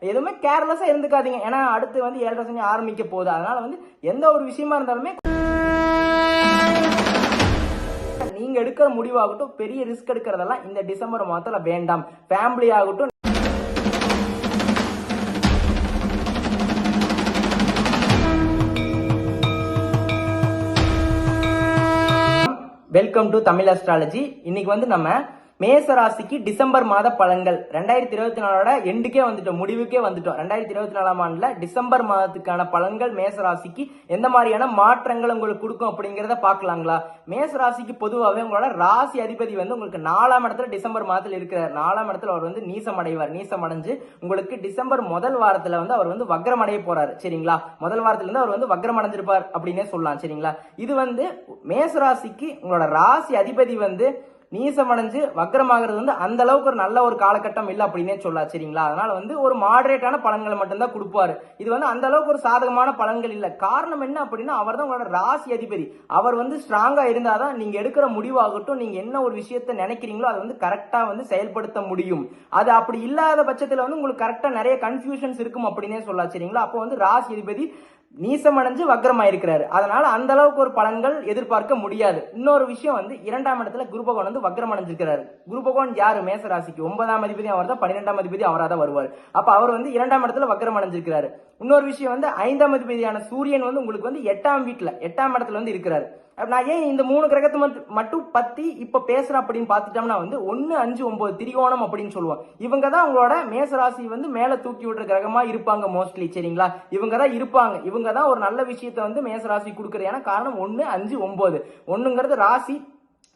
எதுவுமே கேர்லெஸ்ஸா இருந்துக்காதீங்க. ஏன்னா அடுத்து வந்து 7.5 சனி ஆரம்பிக்க போகுது. அதனால வந்து எந்த ஒரு விஷயமா இருந்தாலுமே நீங்க எடுக்கிற முடிவாகட்டும், பெரிய ரிஸ்க் எடுக்கிறதெல்லாம் இந்த டிசம்பர் மாதத்துல வேண்டாம். ஃபேமிலி ஆகட்டும். Welcome to Tamil astrology. இன்னைக்கு வந்து நம்ம மேச ராசிக்கு டிசம்பர் மாத பலன்கள் 2024 எண்டுக்கே வந்துட்டோம், முடிவுக்கே வந்துட்டோம். 2024 ஆண்டுல டிசம்பர் மாதத்துக்கான பலன்கள் மேச ராசிக்கு எந்த மாதிரியான மாற்றங்கள் உங்களுக்கு கொடுக்கும் அப்படிங்கறத பாக்கலாங்களா? மேச ராசிக்கு பொதுவாகவே உங்களோட ராசி அதிபதி வந்து உங்களுக்கு 4ஆம் இடத்துல டிசம்பர் மாதத்துல இருக்கிறார். 4ஆம் இடத்துல அவர் வந்து நீசம் அடைவார். நீசம் அடைஞ்சு உங்களுக்கு டிசம்பர் முதல் வாரத்துல வந்து அவர் வந்து வக்ரம் அடைய போறாரு. சரிங்களா? முதல் வாரத்துல இருந்து அவர் வந்து வக்ரம் அடைஞ்சிருப்பார் அப்படின்னே சொல்லலாம். சரிங்களா? இது வந்து மேச ராசிக்கு உங்களோட ராசி அதிபதி வந்து நீசமடைஞ்சு வக்ரமாகிறது வந்து அந்த அளவுக்கு ஒரு நல்ல ஒரு காலகட்டம் இல்லை அப்படின்னே சொல்லலாம். சரிங்களா? அதனால வந்து ஒரு மாடரேட்டான பலன்களை மட்டும்தான் கொடுப்பாரு. இது வந்து அந்த அளவுக்கு ஒரு சாதகமான பலன்கள் இல்லை. காரணம் என்ன அப்படின்னா, அவர் தான் உங்களோட ராசி அதிபதி. அவர் வந்து ஸ்ட்ராங்கா இருந்தாதான் நீங்க எடுக்கிற முடிவாகட்டும், நீங்க என்ன ஒரு விஷயத்த நினைக்கிறீங்களோ அதை வந்து கரெக்டா வந்து செயல்படுத்த முடியும். அது அப்படி இல்லாத பட்சத்துல வந்து உங்களுக்கு கரெக்டா நிறைய கன்ஃபியூஷன்ஸ் இருக்கும் அப்படின்னே சொல்லலாம். சரிங்களா? அப்போ வந்து ராசி அதிபதி நீசமடைஞ்சு வக்ரமாயிருக்கிறாரு. அதனால அந்த அளவுக்கு ஒரு பலன்கள் எதிர்பார்க்க முடியாது. இன்னொரு விஷயம் வந்து 2ஆம் இடத்துல குரு பகவான் வந்து வக்ரம் அடைஞ்சிருக்கிறாரு. குரு பகவான் யாரு? மேச ராசிக்கு 9ஆம் அதிபதி அவர் தான், 12ஆம் அதிபதி அவராக தான் வருவார். அப்ப அவர் வந்து 2ஆம் இடத்துல வக்ரம் அடைஞ்சிருக்கிறாரு. இன்னொரு விஷயம் வந்து 5ஆம் அதிபதியான சூரியன் வந்து உங்களுக்கு வந்து 8ஆம் இடத்துல வந்து இருக்கிறாரு. நான் ஏன் இந்த 3 கிரகத்தை மட்டும் பத்தி இப்ப பேசுறேன் அப்படின்னு பாத்துட்டோம்னா வந்து 1, 5, 9 திரிகோணம் அப்படின்னு சொல்லுவோம். இவங்க தான் உங்களோட மேசராசி வந்து மேல தூக்கி விடுற கிரகமா இருப்பாங்க மோஸ்ட்லி. சரிங்களா? இவங்க தான் இருப்பாங்க. இவங்க தான் ஒரு நல்ல விஷயத்தை வந்து மேசராசி கொடுக்கறது. ஏன்னா காரணம் 1, 5, 9. 1ங்கிறது ராசி,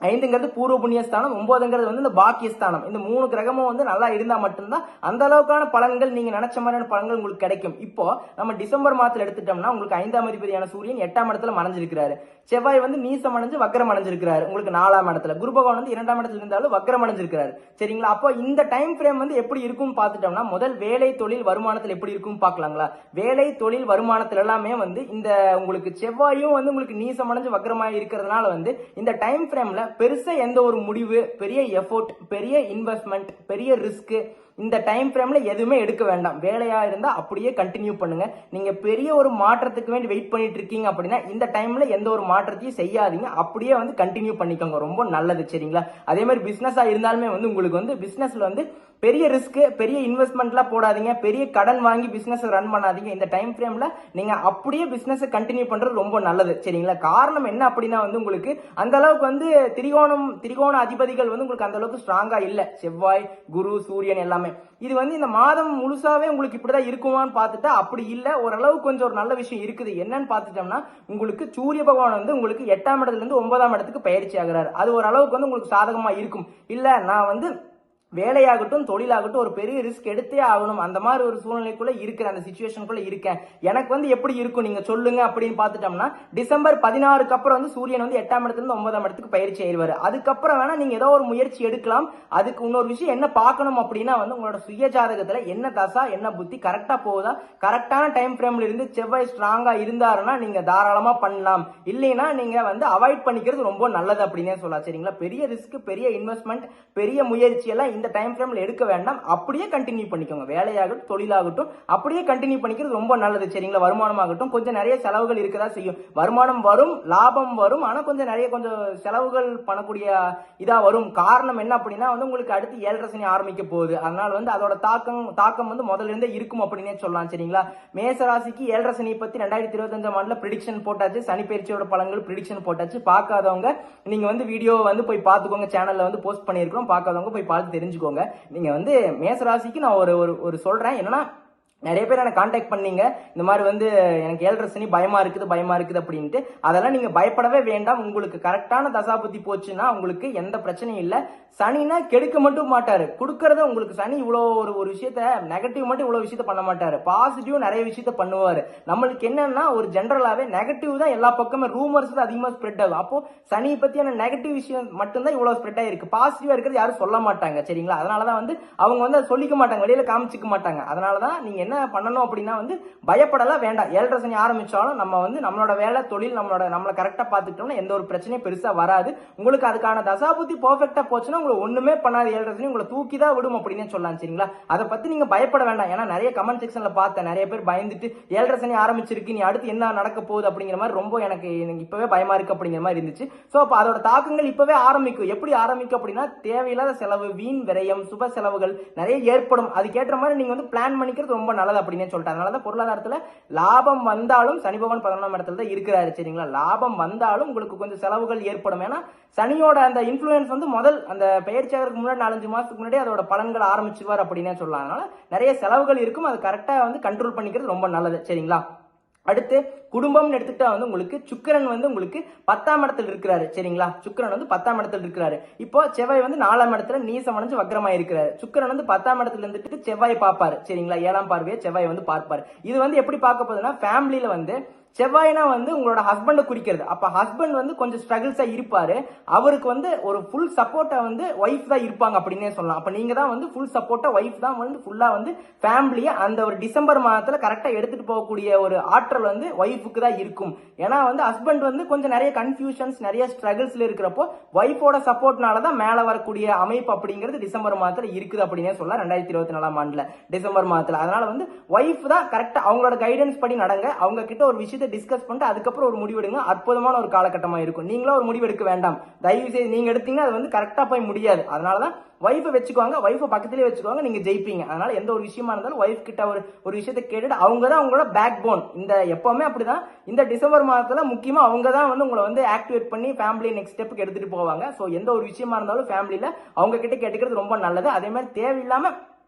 5ங்கிறது பூர்வ புண்ணியஸ்தானம், 9ங்கிறது வந்து இந்த பாக்கியஸ்தானம். இந்த 3 கிரகமும் வந்து நல்லா இருந்தா மட்டும்தான் அந்த அளவுக்கான பலன்கள், நீங்க நினைச்ச மாதிரியான பலன்கள் உங்களுக்கு கிடைக்கும். இப்போ நம்ம டிசம்பர் மாதத்துல எடுத்துட்டோம்னா உங்களுக்கு 5ஆம் அதிபதியான சூரியன் 8ஆம் இடத்துல மறைஞ்சிருக்கிறாரு. செவ்வாய் வந்து நீசம் அடைஞ்சு வக்ரம் அடைஞ்சிருக்கிறாரு உங்களுக்கு 4ஆம் இடத்துல. குரு பகவான் வந்து 2ஆம் இடத்துல இருந்தாலும் வக்ரம் அடைஞ்சிருக்கிறாரு. சரிங்களா? அப்போ இந்த டைம் ஃப்ரேம் வந்து எப்படி இருக்கும் பாத்துட்டோம்னா, முதல் வேலை தொழில் வருமானத்தில் எப்படி இருக்கும் பாக்கலாங்களா? வேலை தொழில் வருமானத்துல எல்லாமே வந்து இந்த உங்களுக்கு செவ்வாயும் வந்து உங்களுக்கு நீசம் அடைஞ்சு வக்ரமாய் இருக்கிறதுனால வந்து இந்த டைம் ஃப்ரேம்ல பெருசா எந்த ஒரு முடிவு, பெரிய எஃபோர்ட், பெரிய இன்வெஸ்ட்மெண்ட், பெரிய ரிஸ்க் இந்த டைம் ஃப்ரேம்ல எதுவுமே எடுக்க வேண்டாம். வேலையா இருந்தா அப்படியே கண்டினியூ பண்ணுங்க. நீங்க பெரிய ஒரு மாற்றத்துக்கு வேண்டி வெயிட் பண்ணிட்டு இருக்கீங்க அப்படின்னா இந்த டைம்ல எந்த ஒரு மாற்றத்தையும் செய்யாதீங்க. அப்படியே வந்து கண்டினியூ பண்ணிக்கோங்க. ரொம்ப நல்லது. சரிங்களா? அதே மாதிரி பிசினஸா இருந்தாலுமே வந்து உங்களுக்கு வந்து பிசினஸ்ல வந்து பெரிய ரிஸ்க், பெரிய இன்வெஸ்ட்மெண்ட்லாம் போடாதீங்க. பெரிய கடன் வாங்கி பிசினஸ் ரன் பண்ணாதீங்க. இந்த டைம் ஃப்ரேம்ல நீங்க அப்படியே பிசினஸ் கண்டினியூ பண்றது ரொம்ப நல்லது. சரிங்களா? காரணம் என்ன அப்படின்னா வந்து உங்களுக்கு அந்த அளவுக்கு வந்து திரிகோண அதிபதிகள் வந்து உங்களுக்கு அந்த அளவுக்கு ஸ்ட்ராங்கா இல்ல. செவ்வாய், குரு, சூரியன் எல்லாமே. இது வந்து இந்த மாதம் முழுசாவே உங்களுக்கு இப்படிதான் இருக்குமான்னு பார்த்துட்டா அப்படி இல்ல. ஓரளவு கொஞ்சம் ஒரு நல்ல விஷயம் இருக்குது. என்னன்னு பார்த்துட்டோம்னா, உங்களுக்கு சூரிய பகவான் வந்து உங்களுக்கு 8ஆம் இடத்துல இருந்து 9ஆம் இடத்துக்கு பயிற்சி ஆகிறாரு. அது ஓரளவுக்கு வந்து உங்களுக்கு சாதகமா இருக்கும். இல்ல நான் வந்து வேலையாகட்டும் தொழிலாகட்டும் ஒரு பெரிய ரிஸ்க் எடுத்தே ஆகணும், அந்த மாதிரி ஒரு சூழ்நிலைக்குள்ள இருக்கிற அந்த சிச்சுவேஷனுக்குள்ள இருக்கேன், எனக்கு வந்து எப்படி இருக்கும் நீங்க சொல்லுங்க அப்படின்னு பார்த்துட்டோம்னா, டிசம்பர் 16க்கு அப்புறம் வந்து சூரியன் வந்து 8ஆம் இடத்துல இருந்து 9ஆம் இடத்துக்கு பயிற்சி ஆயிடுவாரு. அதுக்கப்புறம் வேணா நீங்க ஏதோ ஒரு முயற்சி எடுக்கலாம். அதுக்கு இன்னொரு விஷயம் என்ன பார்க்கணும் அப்படின்னா வந்து உங்களோட சுய ஜாதகத்துல என்ன தசா என்ன புத்தி கரெக்டா போகுதா, கரெக்டான டைம் ஃப்ரேம்ல இருந்து செவ்வாய் ஸ்ட்ராங்கா இருந்தாருன்னா நீங்க தாராளமா பண்ணலாம். இல்லைன்னா நீங்க வந்து அவாய்ட் பண்ணிக்கிறது ரொம்ப நல்லது அப்படின்னே சொல்லலாம். சரிங்களா? பெரிய ரிஸ்க், பெரிய இன்வெஸ்ட்மெண்ட், பெரிய முயற்சி எல்லாம் இந்த டைம் ஃப்ரேம்ல எடுக்க வேண்டாம். அப்படியே கண்டினியூ பண்ணிக்கோங்க. வேலையாகட்டும் தொழிலாகட்டும் அப்படியே கண்டினியூ பண்ணிக்கிறது ரொம்ப நல்லது. சரிங்களா? வருமானமாகட்டும் கொஞ்சம் நிறைய செலவுகள் இருக்கதா செய்யும். வருமானம் வரும், லாபம் வரும், ஆனா கொஞ்சம் செலவுகள் பண்ணக்கூடிய இதா வரும். காரணம் என்ன அப்படின்னா வந்து உங்களுக்கு அடுத்து 7.5 சனி ஆரம்பிக்க போகுது. அதனால வந்து அதோட தாக்கம் வந்து முதல்ல இருந்தே இருக்கும் அப்படின்னே சொல்லலாம். சரிங்களா? மேச ராசிக்கு 7.5 சனி பத்தி 2025ஆம் ஆண்டுல பிரிடிக்ஷன் போட்டாச்சு. சனி பயிற்சியோட பலன்கள் பிரிடிக்ஷன் போட்டாச்சு. பார்க்காதவங்க நீங்க வந்து வீடியோ வந்து போய் பார்த்துக்கோங்க. சேனல்ல வந்து போஸ்ட் பண்ணிருக்கோம். பார்க்காதவங்க போய் பார்த்து தெரிஞ்சுக்கோங்க. நீங்க வந்து மேச ராசிக்கு நான் ஒரு சொல்றேன் என்னன்னா, நிறைய பேர் எனக்கு கான்டாக்ட் பண்ணீங்க, இந்த மாதிரி வந்து எனக்கு 7.5 சனி பயமா இருக்குது அப்படின்ட்டு. அதெல்லாம் நீங்க பயப்படவே வேண்டாம். உங்களுக்கு கரெக்டான தசாபுத்தி போச்சுன்னா உங்களுக்கு எந்த பிரச்சனையும் இல்ல. சனினா கெடுக்க மட்டும் மாட்டாரு, கொடுக்கறத உங்களுக்கு. சனி இவ்வளவு ஒரு விஷயத்த நெகட்டிவ் மட்டும் இவ்வளவு விஷயத்த பண்ண மாட்டாரு, பாசிட்டிவ் நிறைய விஷயத்த பண்ணுவாரு. நம்மளுக்கு என்னன்னா ஒரு ஜென்ரலாவே நெகட்டிவ் தான் எல்லா பக்கமே, ரூமர்ஸ் தான் அதிகமா ஸ்ப்ரெட் ஆகும். அப்போ சனி பத்தியான நெகட்டிவ் விஷயம் மட்டும்தான் இவ்வளவு ஸ்ப்ரெட் ஆயிருக்கு. பாசிட்டிவா இருக்கிறது யாரும் சொல்ல மாட்டாங்க. சரிங்களா? அதனாலதான் வந்து அவங்க வந்து சொல்லிக்க மாட்டாங்க, வெளியில காமிச்சிக்க மாட்டாங்க. அதனாலதான் நீங்க என்ன என்ன பண்ணணும் அப்படின்னா வந்து பயப்படலாம் வேண்டாம். 7.5 சனி ஆரம்பிச்சாலும் நம்ம வந்து நம்மளோட வேலை தொழில் நம்மளை கரெக்டா பார்த்துட்டோம்னா எந்த ஒரு பிரச்சனையும் பெருசா வராது. உங்களுக்கு அதுக்கான தசாபுத்தி பெர்ஃபெக்ட்டா போச்சுன்னா உங்களுக்கு ஒண்ணுமே பண்ணாது. 7.5 சனி உங்களை தூக்கி தான் விடும் அப்படின்னு சொல்லலாம். சரிங்களா? அதை பத்தி நீங்க பயப்பட வேண்டாம். ஏன்னா நிறைய கமெண்ட் செக்ஷன்ல பார்த்தேன், நிறைய பேர் பயந்துட்டு 7.5 சனி ஆரம்பிச்சிருக்கு, நீ அடுத்து என்ன நடக்க போகுது அப்படிங்கிற மாதிரி ரொம்ப எனக்கு இப்பவே பயமா இருக்கு அப்படிங்கிற மாதிரி இருந்துச்சு. சோ அப்ப அதோட தாக்கங்கள் இப்பவே ஆரம்பிக்கும். எப்படி ஆரம்பிக்கும் அப்படின்னா தேவையில்லாத செலவு, வீண் விரயம், சுப செலவுகள் நிறைய ஏற்படும். அதுக்கேற்ற மாதிரி நீங்க வந்து பிளான் பண்ணிக்கிறது ரொம்ப நல்லது அப்படின்னு சொல்லிட்டு, அதனாலதான் பொருளாதாரத்துல லாபம் வந்தாலும் சனி பகவான் 11ஆம் இடத்துல தான் இருக்கிறாரு. சரிங்களா? லாபம் வந்தாலும் உங்களுக்கு கொஞ்சம் செலவுகள் ஏற்படும். ஏன்னா சனியோட அந்த இன்ஃபுளுன்ஸ் வந்து முதல் அந்த பெயர்ச்சியாகிறதுக்கு முன்னாடி 4-5 மாசத்துக்கு முன்னாடி அதோட பலன்கள் ஆரம்பிச்சுவார் அப்படின்னு சொல்லலாம். அதனால நிறைய செலவுகள் இருக்கும். அது கரெக்டா வந்து கண்ட்ரோல் பண்ணிக்கிறது ரொம்ப நல்லது. சரிங்களா? அடுத்து குடும்பம்னு எடுத்துக்கிட்டா வந்து உங்களுக்கு சுக்கிரன் வந்து உங்களுக்கு 10ஆம் இடத்துல இருக்கிறாரு. சரிங்களா? சுக்கிரன் வந்து 10ஆம் இடத்துல இருக்கிறாரு. இப்போ செவ்வாய் வந்து 4ஆம் இடத்துல நீசம் அடைஞ்சு வக்ரமா இருக்கிறாரு. சுக்கிரன் வந்து 10ஆம் இடத்துல இருந்துட்டு செவ்வாய் பார்ப்பாரு. சரிங்களா? 7ஆம் பார்வையை செவ்வாய் வந்து பார்ப்பாரு. இது வந்து எப்படி பார்க்க போகுதுன்னா ஃபேமிலியில வந்து செவ்வாய்னா வந்து உங்களோட ஹஸ்பண்டை குறிக்கிறது. அப்ப ஹஸ்பண்ட் வந்து கொஞ்சம் ஸ்ட்ரகிள்ஸா இருப்பாரு. அவருக்கு வந்து ஒரு ஃபுல் சப்போர்ட்டா வந்து ஒய்ஃப் தான் இருப்பாங்க அப்படின்னே சொல்லலாம். அப்ப நீங்க தான் வந்து ஃபுல் சப்போர்ட்டா ஒய்ஃப் தான் வந்து ஃபுல்லா வந்து ஃபேமிலியை அந்த ஒரு டிசம்பர் மாதத்துல கரெக்டா எடுத்துட்டு போகக்கூடிய ஒரு ஆற்றல் வந்து ஒய்ஃபுக்கு தான் இருக்கும். ஏன்னா வந்து ஹஸ்பண்ட் வந்து கொஞ்சம் நிறைய கன்ஃபியூஷன்ஸ், நிறைய ஸ்ட்ரகிள்ஸ்ல இருக்கிறப்போ ஒய்ஃபோட சப்போர்ட்னால தான் மேல வரக்கூடிய அமைப்பு அப்படிங்கிறது டிசம்பர் மாதத்துல இருக்குது அப்படின்னே சொல்லலாம். 2024ஆம் ஆண்டுல டிசம்பர் மாதத்துல. அதனால வந்து ஒய்ஃப் தான் கரெக்டா அவங்களோட கைடன்ஸ் படி நடங்க. அவங்க கிட்ட ஒரு விஷயம் டிஸ்கஸ் பண்ணிட்டு அதுக்கப்புறம் ஒரு முடிவெடுங்க. அற்புதமான ஒரு காலகட்டமா இருக்கும். நீங்களும் ஒரு முடிவு எடுக்க வேண்டாம். தயவு செய்து நீங்க எடுத்தீங்கன்னா அது வந்து கரெக்டா போய் முடியாது. அதனாலதான் ஒய்ஃபை வச்சுக்குவாங்க, ஒய்ஃபை பக்கத்திலே வச்சுக்குவாங்க, நீங்க ஜெயிப்பீங்க. அதனால எந்த ஒரு விஷயமா இருந்தாலும் ஒய்ஃப் கிட்ட ஒரு விஷயத்தை கேட்டுட்டு அவங்க தான் உங்களோட பேக் போன். இந்த எப்பவுமே அப்படிதான். இந்த டிசம்பர் மாதத்துல முக்கியமா அவங்க தான் வந்து உங்களை வந்து ஆக்டிவேட் பண்ணி ஃபேமிலி நெக்ஸ்ட் ஸ்டெப்புக்கு எடுத்துட்டு போவாங்க. சோ எந்த ஒரு விஷயமா இருந்தாலும் ஃபேமிலியில அவங்க கிட்ட கேட்டுக்கிறது ரொம்ப நல்லது. அதே மாதிரி தேவையில்லாம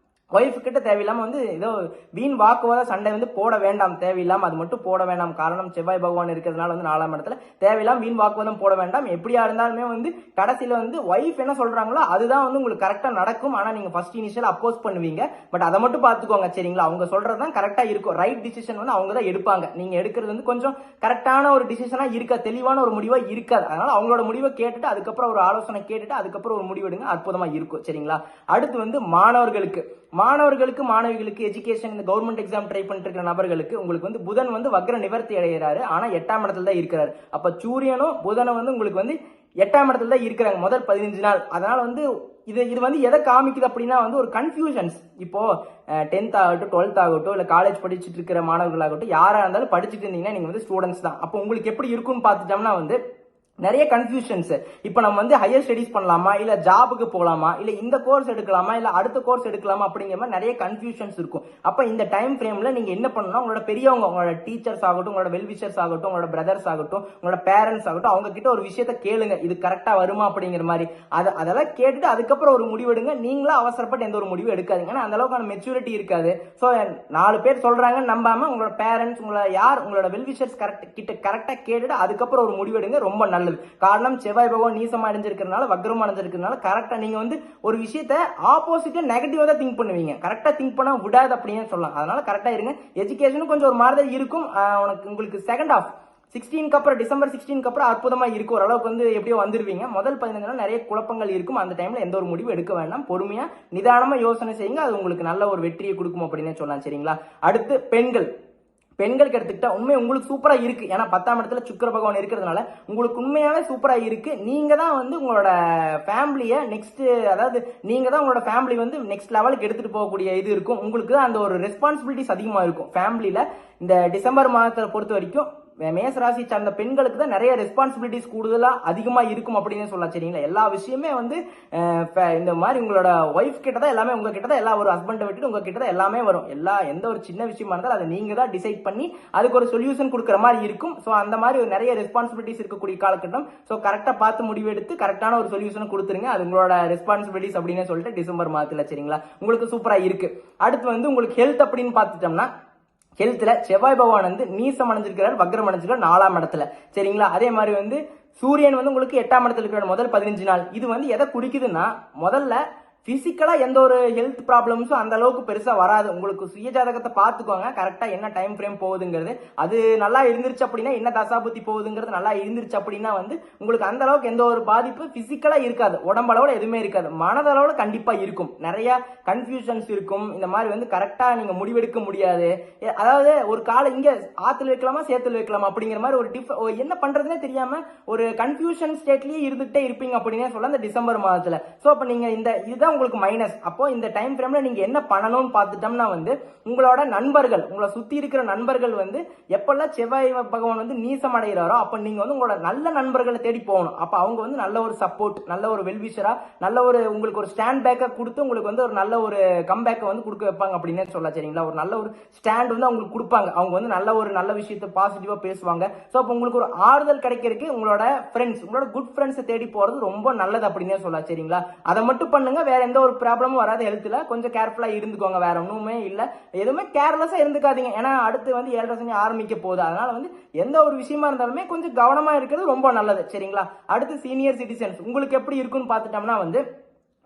ஒய்ஃப் கிட்ட தேவையில்லாம வந்து ஏதோ வீண் வாக்குவாத சண்டை வந்து போட வேண்டாம். தேவையில்லாம அது மட்டும் போட வேண்டாம். காரணம் செவ்வாய் பகவான் இருக்கிறதுனால வந்து 4ஆம் இடத்துல தேவையில்லாம வீண் வாக்குவாதம் போட வேண்டாம். எப்படியா இருந்தாலுமே வந்து கடைசியில வந்து ஒய்ஃப் என்ன சொல்றாங்களோ அதுதான் வந்து உங்களுக்கு கரெக்டா நடக்கும். ஆனா நீங்க ஃபர்ஸ்ட் இனிஷியல் அப்போஸ் பண்ணுவீங்க. பட் அதை மட்டும் பாத்துக்கோங்க. சரிங்களா? அவங்க சொல்றதுதான் கரெக்டா இருக்கும். ரைட் டிசிஷன் வந்து அவங்க தான் எடுப்பாங்க. நீங்க எடுக்கிறது வந்து கொஞ்சம் கரெக்டான ஒரு டிசிஷனா இருக்கா, தெளிவான ஒரு முடிவா இருக்காது. அதனால அவங்களோட முடிவை கேட்டுட்டு அதுக்கப்புறம் ஒரு ஆலோசனை கேட்டுட்டு அதுக்கப்புறம் ஒரு முடிவு எடுங்க. அற்புதமா இருக்கும். சரிங்களா? அடுத்து வந்து மாணவிகளுக்கு எஜுகேஷன், இந்த கவர்மெண்ட் எக்ஸாம் ட்ரை பண்ணிட்டு இருக்கிற நபர்களுக்கு உங்களுக்கு வந்து புதன் வந்து வக்ர நிவர்த்தி அடைகிறாரு. ஆனா 8ஆம் இடத்துல தான் இருக்கிறாரு. அப்ப சூரியனும் புதனும் வந்து உங்களுக்கு வந்து 8ஆம் இடத்துல தான் இருக்கிறாங்க முதல் 15 நாள். அதனால வந்து இது வந்து எதை காமிக்குது அப்படின்னா வந்து ஒரு கன்ஃபியூஷன்ஸ். இப்போ 10th ஆகட்டும், 12th ஆகட்டும், இல்ல காலேஜ் படிச்சுட்டு இருக்கிற மாணவர்களாகட்டும், யாரா இருந்தாலும் படிச்சுட்டு இருந்தீங்கன்னா நீங்க வந்து ஸ்டூடெண்ட்ஸ் தான். அப்போ உங்களுக்கு எப்படி இருக்கும்னு பார்த்துட்டோம்னா வந்து நிறைய கன்ஃபியூஷன்ஸ். இப்ப நம்ம வந்து ஹையர் ஸ்டடிஸ் பண்ணலாமா, இல்ல ஜாபுக்கு போலாமா, இல்ல இந்த கோர்ஸ் எடுக்கலாமா, இல்ல அடுத்த கோர்ஸ் எடுக்கலாமா அப்படிங்கிற மாதிரி நிறைய கன்ஃபியூஷன்ஸ் இருக்கும். அப்ப இந்த டைம் ஃப்ரேம்ல நீங்க என்ன பண்ணணும், உங்களோட பெரியவங்க, உங்களோட டீச்சர்ஸ் ஆகட்டும், உங்களோட வெல்விஷர்ஸ் ஆகட்டும், உங்களோட பிரதர்ஸ் ஆகட்டும், உங்களோட பேரண்ட்ஸ் ஆகட்டும், அவங்க கிட்ட ஒரு விஷயத்த கேளுங்க. இது கரெக்டா வருமா அப்படிங்கிற மாதிரி. அதெல்லாம் கேட்டுட்டு அதுக்கப்புறம் ஒரு முடிவெடுங்க. நீங்களா அவசரப்பட்டு எந்த ஒரு முடிவு எடுக்காதீங்க. ஏன்னா அந்த அளவுக்கான மெச்சூரிட்டி இருக்காது. சோ 4 பேர் சொல்றாங்க நம்பாம உங்களோட பேரண்ட்ஸ், உங்களோட வெல்விஷர்ஸ் கரெக்டா கேட்டுட்டு அதுக்கப்புறம் ஒரு முடிவெடுங்க. ரொம்ப நல்லது. காரணம் செவ்வாய் பகவான் நீசமா அடைஞ்சிருக்கிறதுனால, வக்ரமா அடைஞ்சிருக்கிறதுனால கரெக்டா நீங்க வந்து ஒரு விஷயத்த ஆப்போசிட்டா நெகட்டிவா தான் திங்க் பண்ணுவீங்க. கரெக்டா திங்க் பண்ண விடாது அப்படின்னு சொல்லலாம். அதனால கரெக்டா இருங்க. எஜுகேஷனும் கொஞ்சம் ஒரு மாதிரி இருக்கும். உங்களுக்கு செகண்ட் ஆஃப் 16க்கு அப்புறம், டிசம்பர் 16க்கு அப்புறம் அற்புதமா இருக்கும். ஓரளவுக்கு வந்து எப்படியோ வந்துருவீங்க. முதல் 15 நாள் நிறைய குழப்பங்கள் இருக்கும். அந்த டைம்ல எந்த ஒரு முடிவு எடுக்க வேண்டாம். பொறுமையா நிதானமா யோசனை செய்யுங்க. அது உங்களுக்கு நல்ல ஒரு வெற்றியை கொடுக்கும் அப்படின்னு சொல்லலாம். சரிங்களா? அடுத்து பெண்களுக்கு எடுத்துக்கிட்டா உண்மை உங்களுக்கு சூப்பரா இருக்கு. ஏன்னா 10ஆம் இடத்துல சுக்கிர பகவான் இருக்கிறதுனால உங்களுக்கு உண்மையாவே சூப்பரா இருக்கு. நீங்க தான் வந்து உங்களோட ஃபேமிலியை நெக்ஸ்ட், அதாவது நீங்க தான் உங்களோட ஃபேமிலி வந்து நெக்ஸ்ட் லெவலுக்கு எடுத்துட்டு போகக்கூடிய இது இருக்கும். உங்களுக்கு தான் அந்த ஒரு ரெஸ்பான்சிபிலிட்டிஸ் அதிகமா இருக்கும் ஃபேமிலியில. இந்த டிசம்பர் மாதத்தை பொறுத்த வரைக்கும் மேச ராசி சார்ந்த பெண்களுக்கு தான் நிறைய ரெஸ்பான்சிபிலிட்டிஸ் கூடுதலா அதிகமா இருக்கும் அப்படின்னு சொல்லலாம். சரிங்களா? எல்லா விஷயமே வந்து இந்த மாதிரி உங்களோட ஒய்ஃப் கிட்ட தான் எல்லாமே, உங்க கிட்ட தான் எல்லா, ஒரு ஹஸ்பண்டை விட்டுட்டு உங்க கிட்ட தான் எல்லாமே வரும். எந்த ஒரு சின்ன விஷயமா இருந்தாலும் அதை நீங்க தான் டிசைட் பண்ணி அதுக்கு ஒரு சொல்யூஷன் கொடுக்குற மாதிரி இருக்கும். ஸோ அந்த மாதிரி ஒரு நிறைய ரெஸ்பான்சிபிலிட்டிஸ் இருக்கக்கூடிய காலகட்டம். ஸோ கரெக்டா பார்த்து முடிவெடுத்து கரெக்டான ஒரு சொல்யூஷன் கொடுத்துருங்க. அது உங்களோட ரெஸ்பான்சிபிலிட்டிஸ் அப்படின்னு சொல்லிட்டு டிசம்பர் மாதத்துல. சரிங்களா? உங்களுக்கு சூப்பரா இருக்கு. அடுத்து வந்து உங்களுக்கு ஹெல்த் அப்படின்னு பார்த்துட்டோம்னா, ஹெல்த்ல செவ்வாய் பகவான் வந்து நீசம் அடைஞ்சிருக்கிறார், வக்ரம் அடைஞ்சிருக்கார் 4ஆம் இடத்துல. சரிங்களா? அதே மாதிரி வந்து சூரியன் வந்து உங்களுக்கு 8ஆம் இடத்துல இருக்கிற முதல் 15 நாள். இது வந்து எதை குறிக்குதுன்னா, முதல்ல பிசிக்கலா எந்த ஒரு ஹெல்த் ப்ராப்ளம்ஸும் அந்த அளவுக்கு பெருசா வராது. உங்களுக்கு சுய ஜாதகத்தை பார்த்துக்கோங்க, கரெக்டா என்ன டைம் ஃப்ரேம் போகுதுங்கிறது. அது நல்லா இருந்துருச்சு அப்படின்னா, என்ன தசாபுத்தி போகுதுங்கிறது நல்லா இருந்துருச்சு அப்படின்னா வந்து உங்களுக்கு அந்த அளவுக்கு எந்த ஒரு பாதிப்பு பிசிக்கலா இருக்காது. உடம்பளவுல எதுவுமே இருக்காது, மனதளவுல கண்டிப்பா இருக்கும். நிறைய கன்ஃபியூஷன்ஸ் இருக்கும். இந்த மாதிரி வந்து கரெக்டா நீங்க முடிவெடுக்க முடியாது. அதாவது ஒரு காலம் இங்க ஆத்துல வைக்கலாமா சேத்துல வைக்கலாமா அப்படிங்கிற மாதிரி ஒரு என்ன பண்றதுன்னே தெரியாம ஒரு கன்ஃபியூஷன் ஸ்டேட்லயே இருந்துகிட்டே இருப்பீங்க அப்படின்னே சொல்ல இந்த டிசம்பர் மாதத்துல. சோ அப்ப நீங்க இதுதான் உங்களுக்கு மைனஸ். அப்போ இந்த டைம் ஃப்ரேம்ல நீங்க என்ன பண்ணணும்னு பார்த்துட்டோம்னா வந்து உங்களோட நண்பர்கள், உங்களை சுத்தி இருக்கிற நண்பர்கள் வந்து எப்பெல்லாம் செவ்வாய் பகவான் வந்து நீசம் அடைகிறாரோ அப்ப நீங்க வந்து உங்களோட நல்ல நண்பர்களை தேடி போகணும். அப்ப அவங்க வந்து நல்ல ஒரு சப்போர்ட், நல்ல ஒரு வெல்விஷரா, நல்ல ஒரு உங்களுக்கு ஒரு ஸ்டாண்ட் பேக்கை கொடுத்து உங்களுக்கு வந்து ஒரு நல்ல ஒரு கம்பேக்கை வந்து கொடுக்க வைப்பாங்க அப்படின்னு சொல்ல. சரிங்களா? ஒரு நல்ல ஒரு ஸ்டாண்ட் வந்து அவங்களுக்கு கொடுப்பாங்க. அவங்க வந்து நல்ல விஷயத்தை பாசிட்டிவா பேசுவாங்க. சோ அப்ப உங்களுக்கு ஒரு ஆறுதல் கிடைக்கிறதுக்கு உங்களோட ஃப்ரெண்ட்ஸ், உங்களோட குட் ஃப்ரெண்ட்ஸை தேடி போறது ரொம்ப நல்லது அப்படின்னே சொல்ல. சரிங்களா? அதை மட்டும் பண்ணுங்க, வேற எந்த ஒரு ப்ராப்ளமும் வராது. ஹெல்த்ல கொஞ்சம் கேர்ஃபுல்லா இருந்துக்கோங்க, வேற ஒண்ணுமே இல்ல. எதுவுமே கேர்லெஸ்ஸா இருந்துக்காதீங்க. ஏன்னா அடுத்து வந்து 7:30 சனி ஆரம்பிக்க போகுது. அதனால வந்து எந்த ஒரு விஷயமா இருந்தாலுமே கொஞ்சம் கவனமா இருக்கிறது ரொம்ப நல்லது. சரிங்களா? அடுத்து சீனியர் சிட்டிசன்ஸ் உங்களுக்கு எப்படி இருக்குன்னு பார்த்துட்டோம்னா வந்து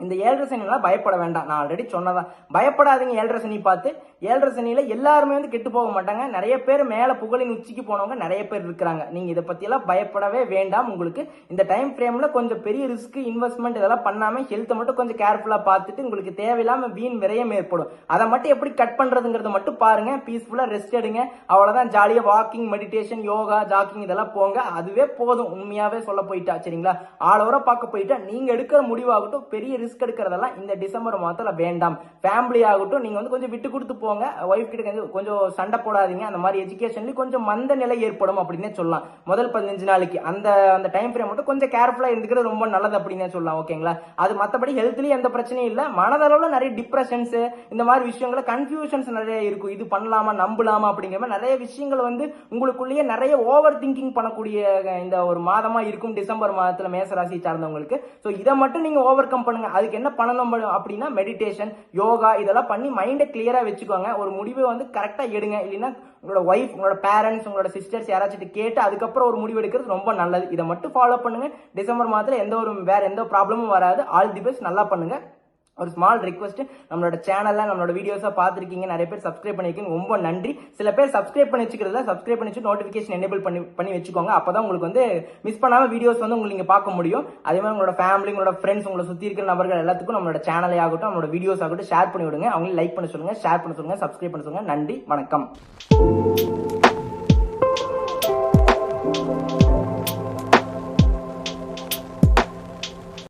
இந்த 7:30 சனிலாம் பயப்பட வேண்டாம். நான் ஆல்ரெடி சொன்னதான், பயப்படாதீங்க. 7:30 சனி பார்த்து 7:30 சனியில எல்லாருமே வந்து கெட்டு போக மாட்டாங்க. நிறைய பேர் மேல புகழின் உச்சிக்கு போனவங்க நிறைய பேர் இருக்கிறாங்க. நீங்க இதை பத்தி எல்லாம் பயப்படவே வேண்டாம். உங்களுக்கு இந்த டைம் ஃப்ரேம்ல கொஞ்சம் பெரிய ரிஸ்க் இன்வெஸ்ட்மெண்ட் இதெல்லாம் பண்ணாம ஹெல்த்தை மட்டும் கொஞ்சம் கேர்ஃபுல்லா பார்த்துட்டு உங்களுக்கு தேவையில்லாம வீண் விரயம் ஏற்படும். அதை மட்டும் எப்படி கட் பண்றதுங்கிறத மட்டும் பாருங்க. பீஸ்ஃபுல்லா ரெஸ்ட் எடுங்க. அவ்வளவுதான். ஜாலியா வாக்கிங், மெடிடேஷன், யோகா, ஜாக்கிங் இதெல்லாம் போங்க. அதுவே போதும். உண்மையாவே சொல்ல போயிட்டா. சரிங்களா? ஆல் ஓவரா பார்க்க போயிட்டா நீங்க எடுக்கிற முடிவாகட்டும், பெரிய ரிஸ்க் எடுக்கிறதெல்லாம் இந்த டிசம்பர் மாதத்துல வேண்டாம். ஃபேமிலி ஆகட்டும், நீங்க வந்து கொஞ்சம் விட்டு கொடுத்து போங்க. ஒய்ஃப் கிட்ட கொஞ்சம் சண்டை போடாதீங்க. அந்த மாதிரி எஜுகேஷன்ல கொஞ்சம் மந்த நிலை ஏற்படும் அப்படின்னே சொல்லலாம். முதல் 15 நாளைக்கு அந்த டைம் ஃப்ரேம் மட்டும் கொஞ்சம் கேர்ஃபுல்லா இருந்துக்கிறது ரொம்ப நல்லது அப்படின்னே சொல்லலாம். ஓகேங்களா? அது மற்றபடி ஹெல்த்லயும் எந்த பிரச்சனையும் இல்ல. மனதளவுல நிறைய டிப்ரெஷன்ஸ், இந்த மாதிரி விஷயங்கள கன்ஃபியூஷன்ஸ் நிறைய இருக்கும். இது பண்ணலாமா, நம்பலாமா அப்படிங்கிற மாதிரி நிறைய விஷயங்கள் வந்து உங்களுக்குள்ளேயே நிறைய ஓவர் திங்கிங் பண்ணக்கூடிய இந்த ஒரு மாதமா இருக்கும் டிசம்பர் மாதத்துல மேசராசி சார்ந்தவங்களுக்கு. சோ இதை மட்டும் நீங்க ஓவர் கம் பண்ணுங்க. அதுக்கு என்ன பண்ணணும் அப்படின்னா மெடிடேஷன், யோகா இதெல்லாம் பண்ணி மைண்டை கிளியரா வச்சுக்கோங்க. ஒரு முடிவை வந்து கரெக்டா எடுங்க. இல்லைன்னா உங்களோட ஒய்ஃப், உங்களோட பேரண்ட்ஸ், உங்களோட சிஸ்டர்ஸ் யாராச்சும் கேட்டு அதுக்கப்புறம் ஒரு முடிவு எடுக்கிறது ரொம்ப நல்லது. இதை மட்டும் ஃபாலோ பண்ணுங்க. டிசம்பர் மாதத்துல வேற எந்த ப்ராப்ளமும் வராது. All the best. நல்லா பண்ணுங்க. ஒரு ஸ்மால் ரிக்வெஸ்ட், நம்மளோட சேனல்ல நம்மளோட வீடியோஸா பார்த்துருக்கீங்க, நிறைய பேர் சப்ஸ்கிரைப் பண்ணிருக்கீங்க, ரொம்ப நன்றி. சில பேர் சப்ஸ்கிரைப் பண்ணி வச்சுக்கிறதுல சப்ஸ்கிரைப் பண்ணி வச்சு நோட்டிபிகேஷன் எனேபிள் பண்ணி வச்சுக்கோங்க. அப்பதான் உங்களுக்கு வந்து மிஸ் பண்ணாம வீடியோஸ் வந்து உங்களுக்கு நீங்க பார்க்க முடியும். அதே மாதிரி உங்களோட ஃபேமிலி, உங்களோட ஃப்ரெண்ட்ஸ், உங்களை சுத்தி இருக்கிற நபர்கள் எல்லாத்துக்கும் நம்மளோட சேனலே ஆகட்டும், நம்மளோட வீடியோஸ் ஆகட்டும் ஷேர் பண்ணி விடுங்க. அவங்களும் லைக் பண்ண சொல்லுங்க, ஷேர் பண்ண சொல்லுங்க, சப்ஸ்கிரைப் பண்ண சொல்லுங்க. நன்றி, வணக்கம்.